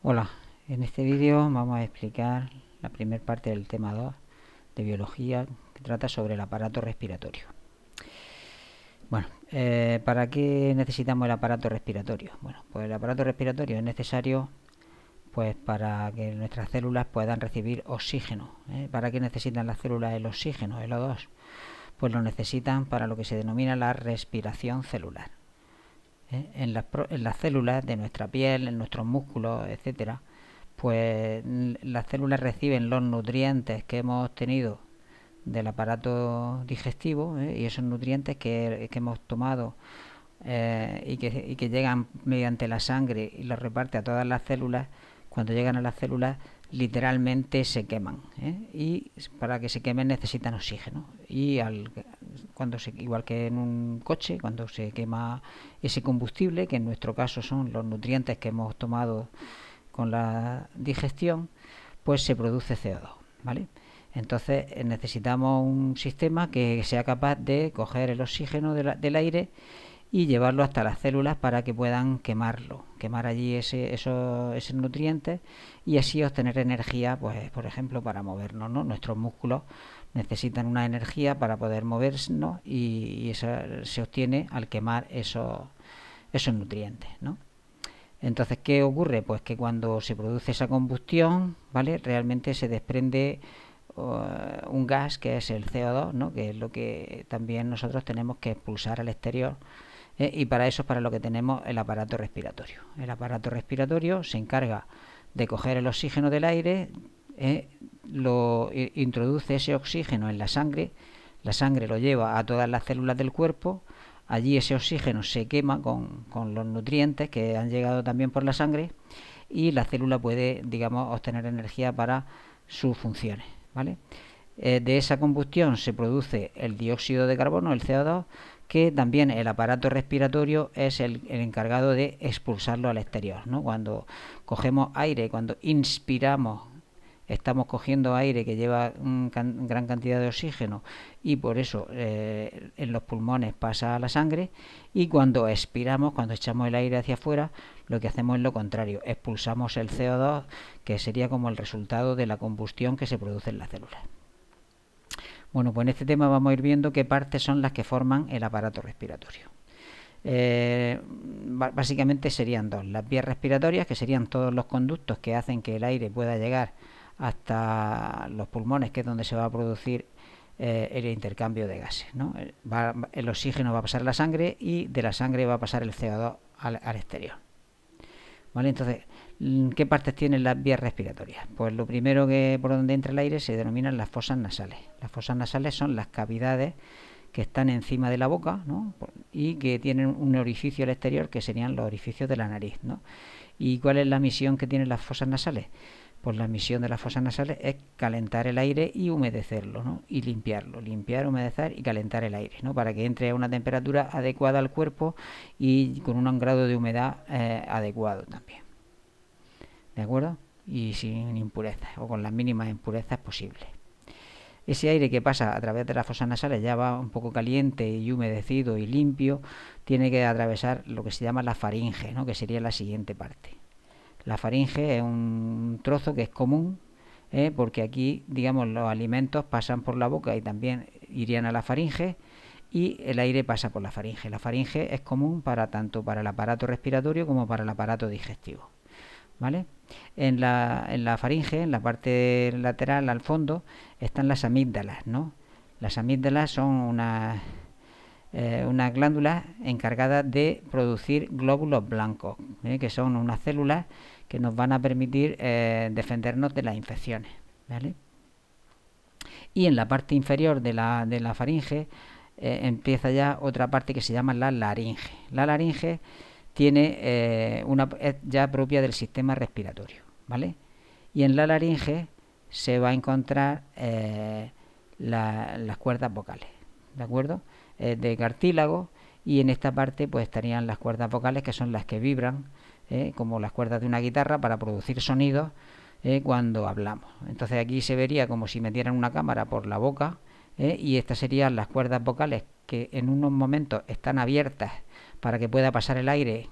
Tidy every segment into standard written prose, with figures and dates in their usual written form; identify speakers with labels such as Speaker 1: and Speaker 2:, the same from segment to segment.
Speaker 1: Hola, en este vídeo vamos a explicar la primera parte del tema 2 de biología que trata sobre el aparato respiratorio. Bueno, ¿para qué necesitamos el aparato respiratorio? Bueno, pues el aparato respiratorio es necesario pues para que nuestras células puedan recibir oxígeno. ¿Para qué necesitan las células el oxígeno, el O2? Pues lo necesitan para lo que se denomina la respiración celular. En las células de nuestra piel, en nuestros músculos, etcétera, pues las células reciben los nutrientes que hemos obtenido del aparato digestivo, y esos nutrientes que hemos tomado y que llegan mediante la sangre y los reparte a todas las células. Cuando llegan a las células literalmente se queman, y para que se quemen necesitan oxígeno, y igual que en un coche, cuando se quema ese combustible, que en nuestro caso son los nutrientes que hemos tomado con la digestión, pues se produce CO2, ¿vale? Entonces necesitamos un sistema que sea capaz de coger el oxígeno del aire y llevarlo hasta las células para que puedan quemar allí esos nutrientes, y así obtener energía, pues por ejemplo para movernos, ¿no? Nuestros músculos necesitan una energía para poder movernos, y esa se obtiene al quemar esos nutrientes, ¿no? Entonces, ¿qué ocurre? Pues que cuando se produce esa combustión, ¿vale? Realmente se desprende un gas que es el CO2, ¿no? Que es lo que también nosotros tenemos que expulsar al exterior, y para eso es para lo que tenemos el aparato respiratorio. El aparato respiratorio se encarga de coger el oxígeno del aire, introduce ese oxígeno en la sangre lo lleva a todas las células del cuerpo. Allí ese oxígeno se quema con los nutrientes que han llegado también por la sangre, y la célula puede, digamos, obtener energía para sus funciones, ¿vale? De esa combustión se produce el dióxido de carbono, el CO2, que también el aparato respiratorio es el encargado de expulsarlo al exterior, ¿no? Cuando cogemos aire, cuando inspiramos, estamos cogiendo aire que lleva gran cantidad de oxígeno, y por eso en los pulmones pasa a la sangre, y cuando expiramos, cuando echamos el aire hacia afuera, lo que hacemos es lo contrario, expulsamos el CO2, que sería como el resultado de la combustión que se produce en la célula. Bueno, pues en este tema vamos a ir viendo qué partes son las que forman el aparato respiratorio. Básicamente serían dos: las vías respiratorias, que serían todos los conductos que hacen que el aire pueda llegar hasta los pulmones, que es donde se va a producir el intercambio de gases, ¿no? El oxígeno va a pasar a la sangre, y de la sangre va a pasar el CO2 al exterior, ¿vale? Entonces, ¿qué partes tienen las vías respiratorias? Pues lo primero, que por donde entra el aire, se denominan las fosas nasales. Las fosas nasales son las cavidades que están encima de la boca, ¿no? Y que tienen un orificio al exterior, que serían los orificios de la nariz, ¿no? ¿Y cuál es la misión que tienen las fosas nasales? Pues la misión de las fosas nasales es calentar el aire y humedecerlo, ¿no? Y limpiarlo, limpiar, humedecer y calentar el aire, ¿no? Para que entre a una temperatura adecuada al cuerpo y con un grado de humedad adecuado también, ¿de acuerdo? Y sin impurezas, o con las mínimas impurezas posibles. Ese aire que pasa a través de las fosas nasales ya va un poco caliente y humedecido y limpio, tiene que atravesar lo que se llama la faringe, ¿no? Que sería la siguiente parte. La faringe es un trozo que es común, porque aquí, digamos, los alimentos pasan por la boca y también irían a la faringe, y el aire pasa por la faringe. La faringe es común tanto para el aparato respiratorio como para el aparato digestivo, ¿vale? En la faringe, en la parte lateral al fondo, están las amígdalas, ¿no? Las amígdalas son unas glándulas encargadas de producir glóbulos blancos, que son unas células que nos van a permitir defendernos de las infecciones, ¿vale? Y en la parte inferior de la faringe empieza ya otra parte que se llama la laringe. La laringe es ya propia del sistema respiratorio, ¿vale? Y en la laringe se va a encontrar las cuerdas vocales, ¿de acuerdo? De cartílago, y en esta parte pues estarían las cuerdas vocales, que son las que vibran, como las cuerdas de una guitarra, para producir sonidos cuando hablamos. Entonces aquí se vería como si metieran una cámara por la boca, y estas serían las cuerdas vocales, que en unos momentos están abiertas para que pueda pasar el aire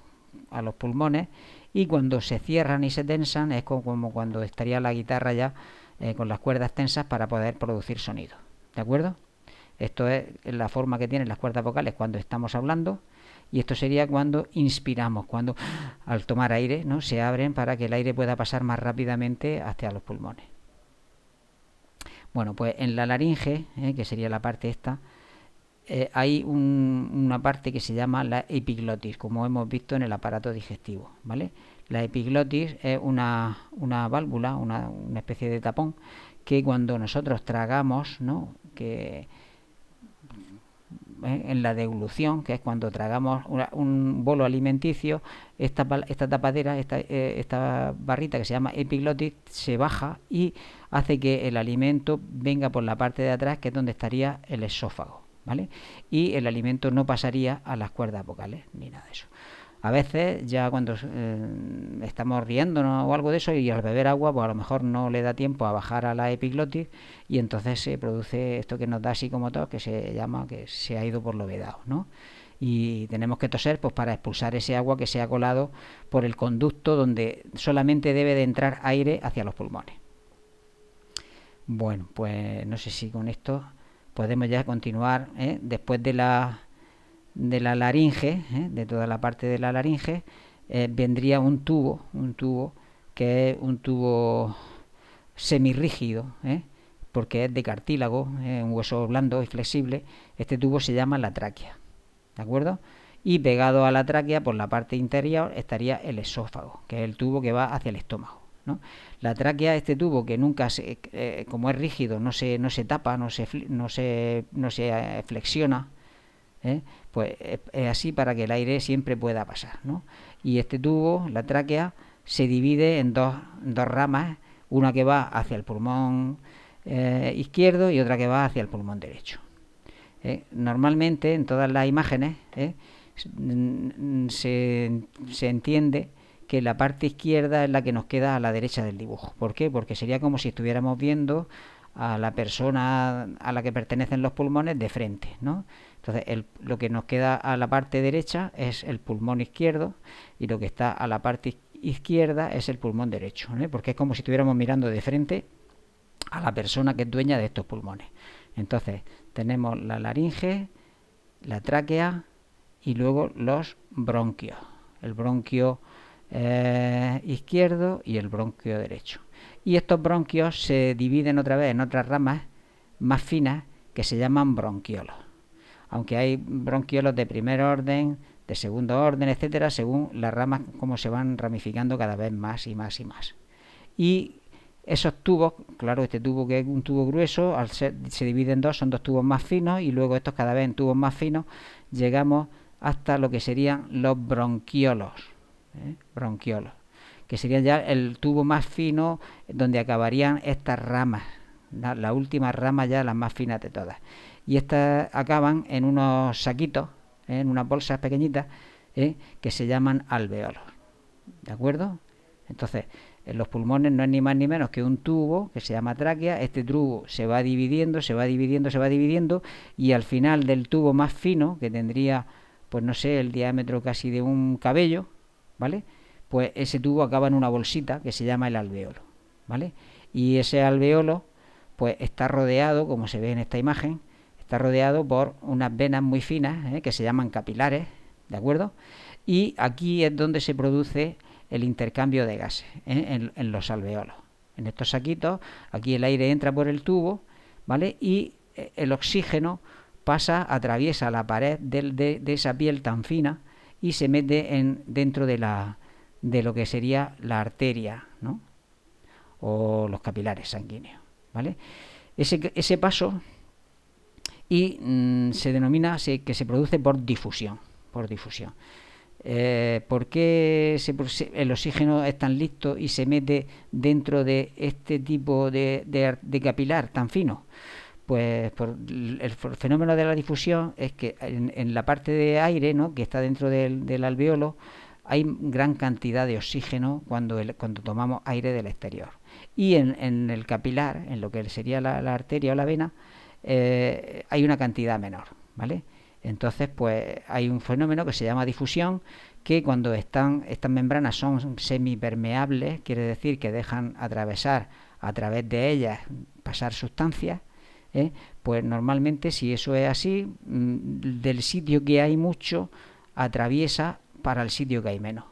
Speaker 1: a los pulmones, y cuando se cierran y se tensan es como cuando estaría la guitarra ya con las cuerdas tensas para poder producir sonido. ¿De acuerdo? Esto es la forma que tienen las cuerdas vocales cuando estamos hablando, y esto sería cuando inspiramos, cuando al tomar aire, ¿no?, se abren para que el aire pueda pasar más rápidamente hacia los pulmones. Bueno, pues en la laringe, que sería la parte esta, hay una parte que se llama la epiglotis, como hemos visto en el aparato digestivo, ¿vale? La epiglotis es una válvula, una especie de tapón, que cuando nosotros tragamos, ¿no?, que en la deglución, que es cuando tragamos un bolo alimenticio, esta tapadera, esta barrita que se llama epiglotis, se baja y hace que el alimento venga por la parte de atrás, que es donde estaría el esófago, ¿vale? Y el alimento no pasaría a las cuerdas vocales ni nada de eso. A veces ya cuando estamos riéndonos o algo de eso, y al beber agua, pues a lo mejor no le da tiempo a bajar a la epiglotis, y entonces se produce esto que nos da así como tos, que se llama que se ha ido por lo vedado, ¿no? Y tenemos que toser pues para expulsar ese agua que se ha colado por el conducto donde solamente debe de entrar aire hacia los pulmones. Bueno, pues no sé si con esto podemos ya continuar, después de la laringe, de toda la parte de la laringe, vendría un tubo que es un tubo semirrígido, porque es de cartílago, un hueso blando y flexible. Este tubo se llama la tráquea, ¿de acuerdo? Y pegado a la tráquea, por la parte interior, estaría el esófago, que es el tubo que va hacia el estómago, ¿no? La tráquea, este tubo que nunca como es rígido, no se tapa, no se flexiona, pues es así para que el aire siempre pueda pasar, ¿no? Y este tubo, la tráquea, se divide en dos ramas, una que va hacia el pulmón izquierdo y otra que va hacia el pulmón derecho. Normalmente en todas las imágenes se entiende que la parte izquierda es la que nos queda a la derecha del dibujo. ¿Por qué? Porque sería como si estuviéramos viendo a la persona a la que pertenecen los pulmones de frente, ¿no? Entonces lo que nos queda a la parte derecha es el pulmón izquierdo, y lo que está a la parte izquierda es el pulmón derecho, porque es como si estuviéramos mirando de frente a la persona que es dueña de estos pulmones. Entonces tenemos la laringe, la tráquea y luego los bronquios, el bronquio izquierdo y el bronquio derecho. Y estos bronquios se dividen otra vez en otras ramas más finas que se llaman bronquiolos. Aunque hay bronquiolos de primer orden, de segundo orden, etcétera, según las ramas como se van ramificando cada vez más y más y más. Y esos tubos, claro, este tubo que es un tubo grueso, se divide en dos, son dos tubos más finos, y luego estos cada vez en tubos más finos llegamos hasta lo que serían los bronquiolos, bronquiolos, que sería ya el tubo más fino donde acabarían estas ramas, la última rama ya las más finas de todas. Y estas acaban en unos saquitos, en unas bolsas pequeñitas, que se llaman alveolos, ¿de acuerdo? Entonces, en los pulmones no es ni más ni menos que un tubo que se llama tráquea. Este tubo se va dividiendo, y al final del tubo más fino, que tendría, pues no sé, el diámetro casi de un cabello, ¿vale?, pues ese tubo acaba en una bolsita que se llama el alveolo, ¿vale? Y ese alveolo pues está rodeado, como se ve en esta imagen, está rodeado por unas venas muy finas, que se llaman capilares, ¿de acuerdo? Y aquí es donde se produce el intercambio de gases, en los alveolos. En estos saquitos, aquí el aire entra por el tubo, ¿vale? Y el oxígeno atraviesa la pared de esa piel tan fina y se mete dentro de lo que sería la arteria, ¿no?, o los capilares sanguíneos, ¿vale? Ese paso se denomina que se produce por difusión. ¿Por qué el oxígeno es tan listo y se mete dentro de este tipo de capilar tan fino? Pues por el fenómeno de la difusión es que en la parte de aire, ¿no?, que está dentro del alveolo, hay gran cantidad de oxígeno cuando tomamos aire del exterior. Y en el capilar, en lo que sería la arteria o la vena, hay una cantidad menor, ¿vale? Entonces, pues hay un fenómeno que se llama difusión, que cuando estas membranas son semipermeables, quiere decir que dejan atravesar a través de ellas, pasar sustancias, pues normalmente si eso es así, del sitio que hay mucho, atraviesa para el sitio que hay menos.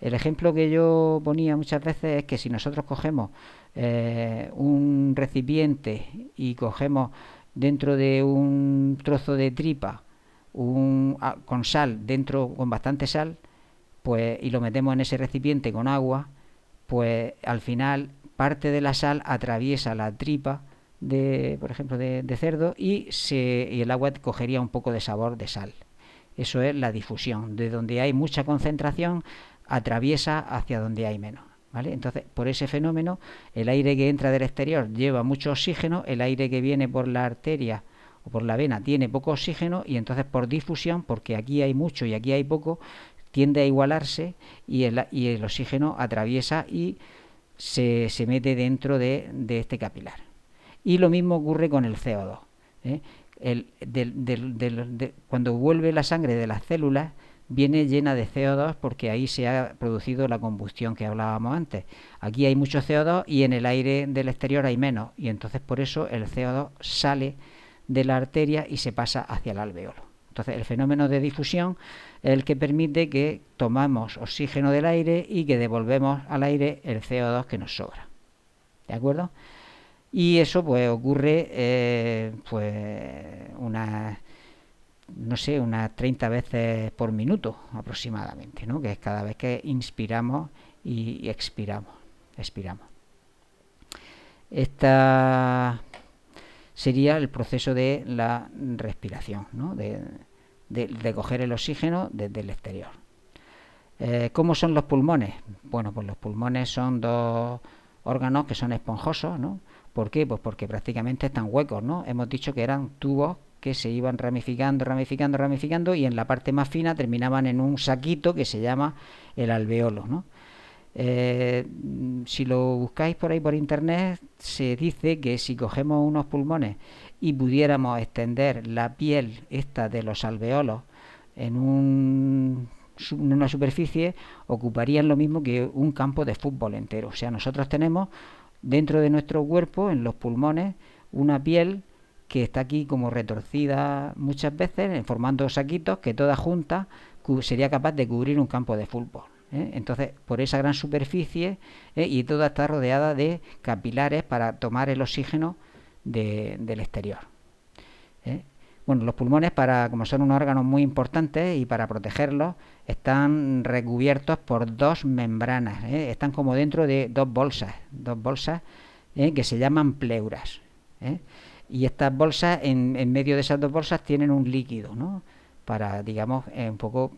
Speaker 1: El ejemplo que yo ponía muchas veces es que si nosotros cogemos un recipiente y cogemos dentro de un trozo de tripa con sal, dentro con bastante sal, pues y lo metemos en ese recipiente con agua, pues al final parte de la sal atraviesa la tripa de, por ejemplo, de cerdo y el agua cogería un poco de sabor de sal. Eso es la difusión, de donde hay mucha concentración atraviesa hacia donde hay menos. ¿Vale? Entonces, por ese fenómeno, el aire que entra del exterior lleva mucho oxígeno, el aire que viene por la arteria o por la vena tiene poco oxígeno y entonces por difusión, porque aquí hay mucho y aquí hay poco, tiende a igualarse y el oxígeno atraviesa y se mete dentro de este capilar. Y lo mismo ocurre con el CO2. Cuando vuelve la sangre de las células, viene llena de CO2 porque ahí se ha producido la combustión que hablábamos antes. Aquí hay mucho CO2 y en el aire del exterior hay menos, y entonces por eso el CO2 sale de la arteria y se pasa hacia el alveolo. Entonces el fenómeno de difusión es el que permite que tomamos oxígeno del aire y que devolvemos al aire el CO2 que nos sobra. ¿De acuerdo? Y eso pues ocurre pues unas 30 veces por minuto aproximadamente, ¿no? Que es cada vez que inspiramos y expiramos. Esta sería el proceso de la respiración, ¿no? de coger el oxígeno desde el exterior. ¿Cómo son los pulmones? Bueno, pues los pulmones son dos órganos que son esponjosos, ¿no? ¿Por qué? Pues porque prácticamente están huecos, ¿no? Hemos dicho que eran tubos que se iban ramificando y en la parte más fina terminaban en un saquito que se llama el alveolo, ¿no? Si lo buscáis por ahí por internet, se dice que si cogemos unos pulmones y pudiéramos extender la piel esta de los alveolos en una superficie, ocuparían lo mismo que un campo de fútbol entero. O sea, nosotros tenemos dentro de nuestro cuerpo, en los pulmones, una piel que está aquí como retorcida muchas veces, formando saquitos que todas juntas sería capaz de cubrir un campo de fútbol. Entonces, por esa gran superficie, y toda está rodeada de capilares para tomar el oxígeno del exterior. Bueno, los pulmones, como son unos órganos muy importantes y para protegerlos, están recubiertos por dos membranas. Están como dentro de dos bolsas que se llaman pleuras. Y estas bolsas, en medio de esas dos bolsas, tienen un líquido, ¿no? Para, digamos, un poco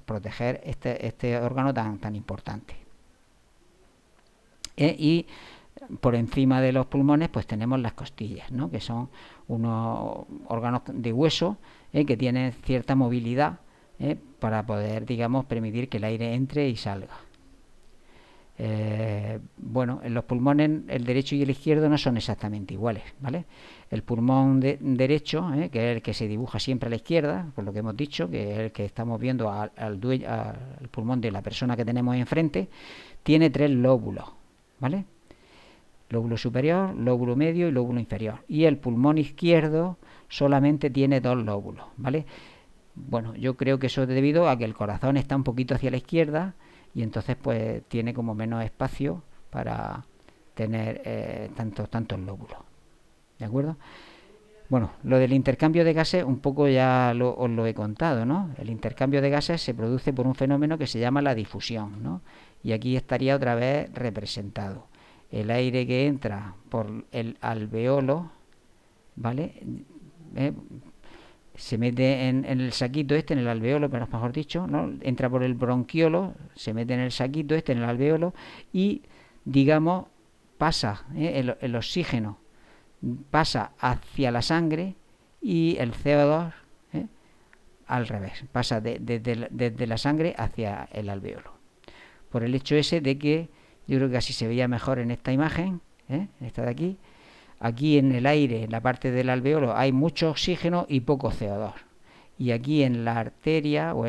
Speaker 1: proteger este órgano tan importante. Y por encima de los pulmones pues tenemos las costillas, ¿no? Que son unos órganos de hueso que tienen cierta movilidad para poder, digamos, permitir que el aire entre y salga. Bueno, en los pulmones el derecho y el izquierdo no son exactamente iguales, ¿vale? El pulmón derecho, que es el que se dibuja siempre a la izquierda, por lo que hemos dicho, que es el que estamos viendo al pulmón de la persona que tenemos enfrente, tiene 3 lóbulos, ¿vale? Lóbulo superior, lóbulo medio y lóbulo inferior. Y el pulmón izquierdo solamente tiene 2 lóbulos, ¿vale? Bueno, yo creo que eso es debido a que el corazón está un poquito hacia la izquierda y entonces pues tiene como menos espacio para tener tantos lóbulos. ¿De acuerdo? Bueno, lo del intercambio de gases un poco ya os lo he contado, ¿no? El intercambio de gases se produce por un fenómeno que se llama la difusión, ¿no? Y aquí estaría otra vez representado. El aire que entra por el alveolo, ¿vale? Se mete en el saquito en el alveolo, pero mejor dicho, ¿no? Entra por el bronquiolo, se mete en el saquito en el alveolo y, digamos, pasa el oxígeno, pasa hacia la sangre y el CO2 al revés, pasa desde la sangre hacia el alveolo. Por el hecho ese de que, yo creo que así se veía mejor en esta imagen, esta de aquí. Aquí en el aire, en la parte del alveolo, hay mucho oxígeno y poco CO2. y aquí en la arteria, o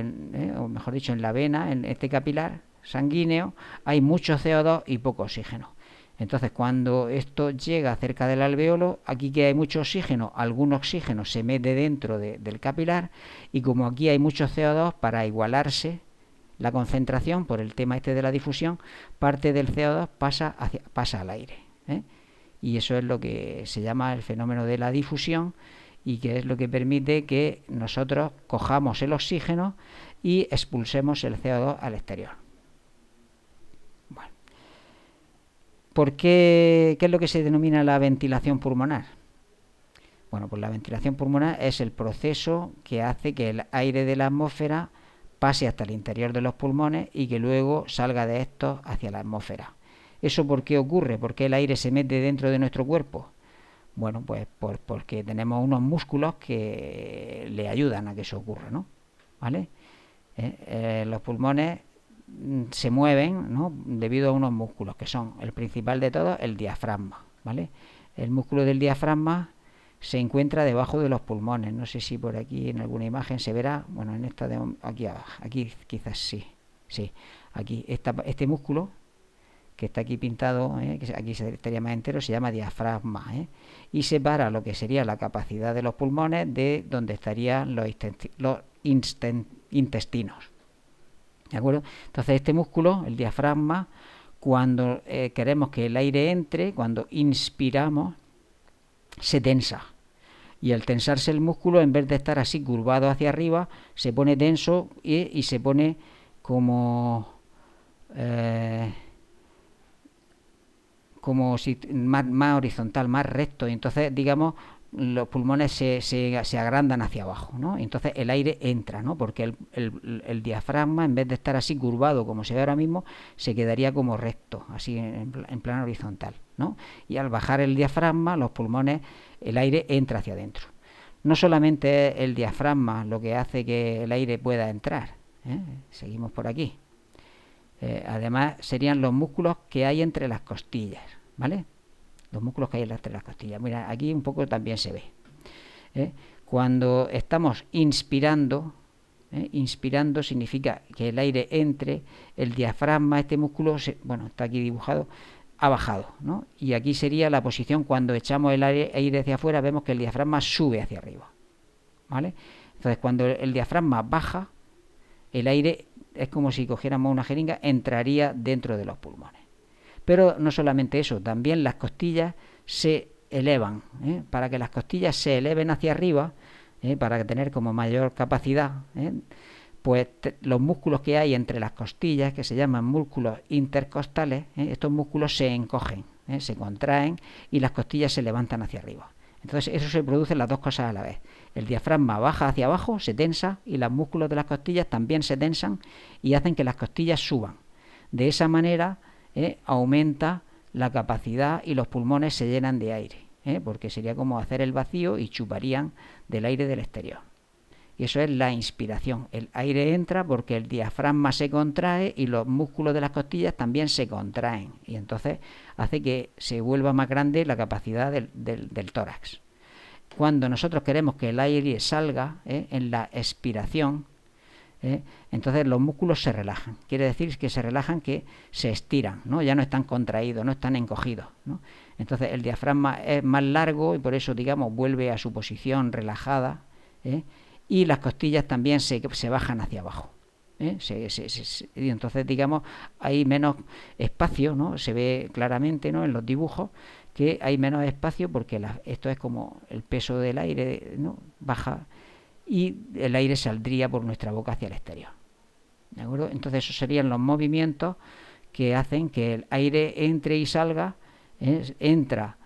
Speaker 1: mejor dicho, en la vena, en este capilar sanguíneo, hay mucho CO2 y poco oxígeno. Entonces, cuando esto llega cerca del alveolo, aquí que hay mucho oxígeno, algún oxígeno se mete dentro del capilar, y como aquí hay mucho CO2, para igualarse la concentración por el tema este de la difusión, parte del CO2 pasa al aire, ¿eh? Y eso es lo que se llama el fenómeno de la difusión, y que es lo que permite que nosotros cojamos el oxígeno y expulsemos el CO2 al exterior. Bueno, ¿qué es lo que se denomina la ventilación pulmonar? Bueno, pues la ventilación pulmonar es el proceso que hace que el aire de la atmósfera pase hasta el interior de los pulmones y que luego salga de estos hacia la atmósfera. ¿Eso por qué ocurre? ¿Por qué el aire se mete dentro de nuestro cuerpo? Bueno, pues porque tenemos unos músculos que le ayudan a que eso ocurra, ¿no? ¿Vale? Los pulmones se mueven, ¿no?, debido a unos músculos que son el principal de todos, el diafragma, ¿vale? El músculo del diafragma se encuentra debajo de los pulmones. No sé si por aquí en alguna imagen se verá. Bueno, en esta de aquí abajo, aquí quizás sí. Aquí este músculo que está aquí pintado, que aquí estaría más entero, se llama diafragma, y separa lo que sería la capacidad de los pulmones de donde estarían los intestinos. ¿De acuerdo? Entonces este músculo, el diafragma, cuando queremos que el aire entre, cuando inspiramos, se tensa. Y al tensarse el músculo, en vez de estar así curvado hacia arriba, se pone tenso y se pone como si más horizontal, más recto, y entonces, digamos, los pulmones se agrandan hacia abajo, ¿no? Y entonces el aire entra, ¿no? Porque el diafragma, en vez de estar así curvado como se ve ahora mismo, se quedaría como recto, así en plano horizontal, ¿no? Y al bajar el diafragma, los pulmones, el aire entra hacia adentro. No solamente es el diafragma lo que hace que el aire pueda entrar, ¿eh? Seguimos por aquí. Además serían los músculos que hay entre las costillas, ¿vale? Los músculos que hay entre las costillas. Mira, aquí un poco también se ve. Cuando estamos inspirando, inspirando significa que el aire entre, el diafragma, este músculo, está aquí dibujado, ha bajado, ¿no? Y aquí sería la posición cuando echamos el aire hacia afuera, vemos que el diafragma sube hacia arriba, ¿vale? Entonces, cuando el diafragma baja, el aire es como si cogiéramos una jeringa, entraría dentro de los pulmones. Pero no solamente eso, también las costillas se elevan. Para que las costillas se eleven hacia arriba, para tener como mayor capacidad, pues los músculos que hay entre las costillas, que se llaman músculos intercostales, estos músculos se encogen, se contraen y las costillas se levantan hacia arriba. Entonces eso se produce las dos cosas a la vez. El diafragma baja hacia abajo, se tensa, y los músculos de las costillas también se tensan y hacen que las costillas suban. De esa manera aumenta la capacidad y los pulmones se llenan de aire, porque sería como hacer el vacío y chuparían del aire del exterior. Y eso es la inspiración. El aire entra porque el diafragma se contrae y los músculos de las costillas también se contraen. Y entonces hace que se vuelva más grande la capacidad del tórax. Cuando nosotros queremos que el aire salga, en la expiración, entonces los músculos se relajan. Quiere decir que se relajan, que se estiran, ¿no? Ya no están contraídos, no están encogidos, ¿no? Entonces el diafragma es más largo y por eso, digamos, vuelve a su posición relajada, y las costillas también se bajan hacia abajo. Y entonces, digamos, hay menos espacio, ¿no? Se ve claramente, ¿no?, en los dibujos que hay menos espacio porque esto es como el peso del aire, ¿no?, baja y el aire saldría por nuestra boca hacia el exterior. ¿De acuerdo? Entonces esos serían los movimientos que hacen que el aire entre y salga. Entra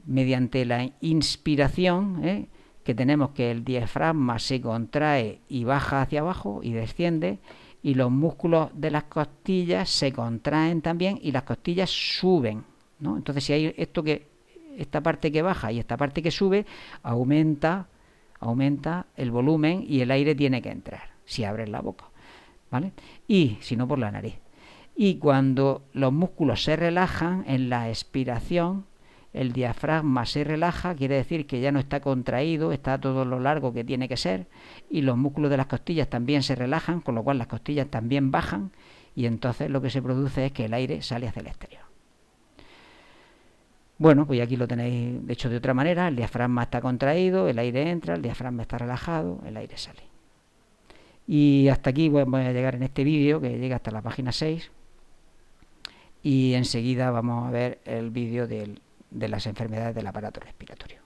Speaker 1: mediante la inspiración, que tenemos que el diafragma se contrae y baja hacia abajo y desciende, y los músculos de las costillas se contraen también y las costillas suben, ¿no? Entonces si hay esta parte que baja y esta parte que sube, aumenta el volumen y el aire tiene que entrar si abres la boca, ¿vale? Y si no, por la nariz. Y cuando los músculos se relajan en la expiración, el diafragma se relaja, quiere decir que ya no está contraído, está todo lo largo que tiene que ser, y los músculos de las costillas también se relajan, con lo cual las costillas también bajan, y entonces lo que se produce es que el aire sale hacia el exterior. Bueno, pues aquí lo tenéis hecho de otra manera, el diafragma está contraído, el aire entra, el diafragma está relajado, el aire sale. Y hasta aquí voy a llegar en este vídeo, que llega hasta la página 6, y enseguida vamos a ver el vídeo de las enfermedades del aparato respiratorio.